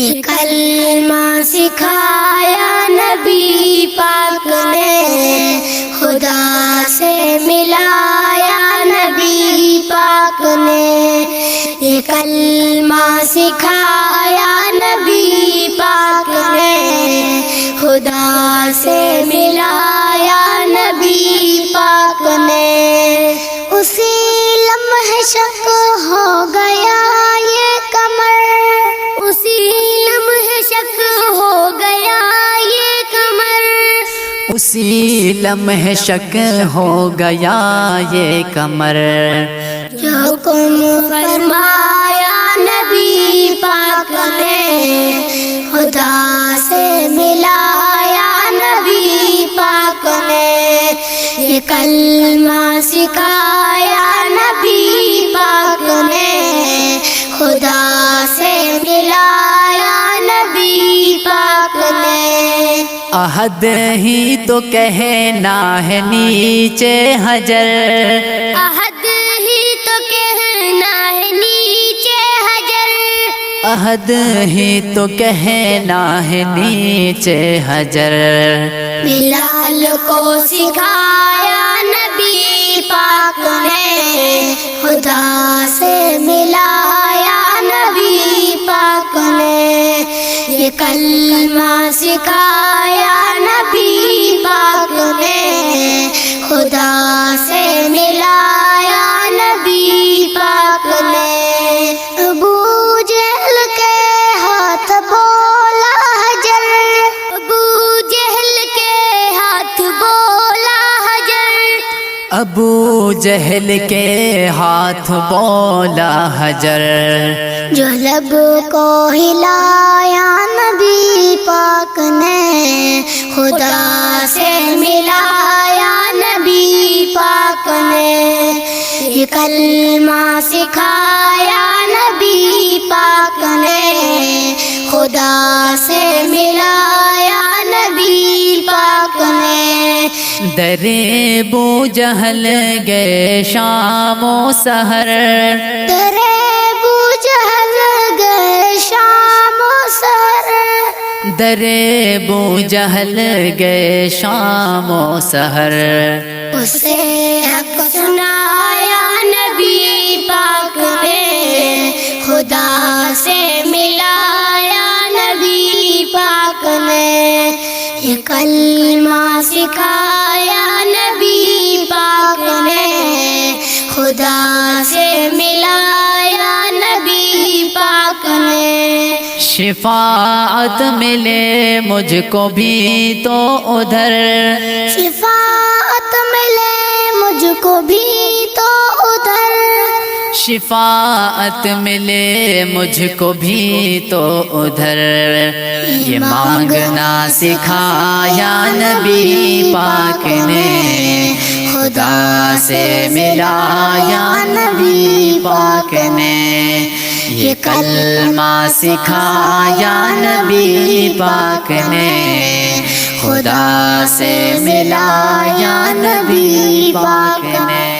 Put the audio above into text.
یہ کلمہ سکھایا نبی پاک نے، خدا سے ملایا نبی پاک نے۔ یہ کلمہ سکھایا نبی پاک نے، خدا سے ملایا نبی پاک نے۔ اسی لمحے شک ہو گیا یہ کمر، اسی لمحے شک ہو گیا یہ کمر، اسی لمحے شک ہو گیا یہ کمر۔ جو حکم فرمایا نبی پاک نے، خدا سے ملایا نبی پاک نے۔ یہ کلمہ سکھایا نبی پاک نے، خدا سے ملایا نبی پاک نے۔ عہد ہی تو کہنا ہے نیچے حجر، عہد ہی تو کہنا ہے نیچے حجر، عہد ہی تو کہنا ہے نیچے حجر۔ بلال کو سکھایا نبی پاک نے، خدا سے ملایا نبی پاک نے۔ یہ کلمہ سکھایا نبی پاک نے، خدا سے ملایا نبی پاک نے۔ ابو جہل کے ہاتھ بولا حجر، ابو جہل کے ہاتھ بولا حجر، ابو جہل کے ہاتھ بولا حجر۔ جو لب کو ہلایا نبی پاک نے، خدا سے ملایا نبی پاک نے۔ یہ کلمہ سکھایا نبی پاک نے، خدا سے ملایا نبی پاک نے۔ در ابو جہل گئے شام و سحر، در ابو جہل گئے شام و سحر، در ابو جہل گئے شام و سحر۔ اسے حق سنایا نبی پاک نے، خدا سے ملایا نبی پاک نے۔ یہ کلمہ سکھایا نبی پاک نے، خدا سے ملایا نبی پاک نے۔ شفاعت ملے مجھ کو بھی تو ادھر، شفاعت ملے مجھ کو بھی تو ادھر، شفاعت ملے مجھ کو بھی تو ادھر۔ یہ مانگنا سکھایا نبی پاک نے، خدا سے ملایا نبی پاک نے۔ یہ کلمہ سکھایا نبی پاک نے، خدا سے ملایا نبی پاک نے۔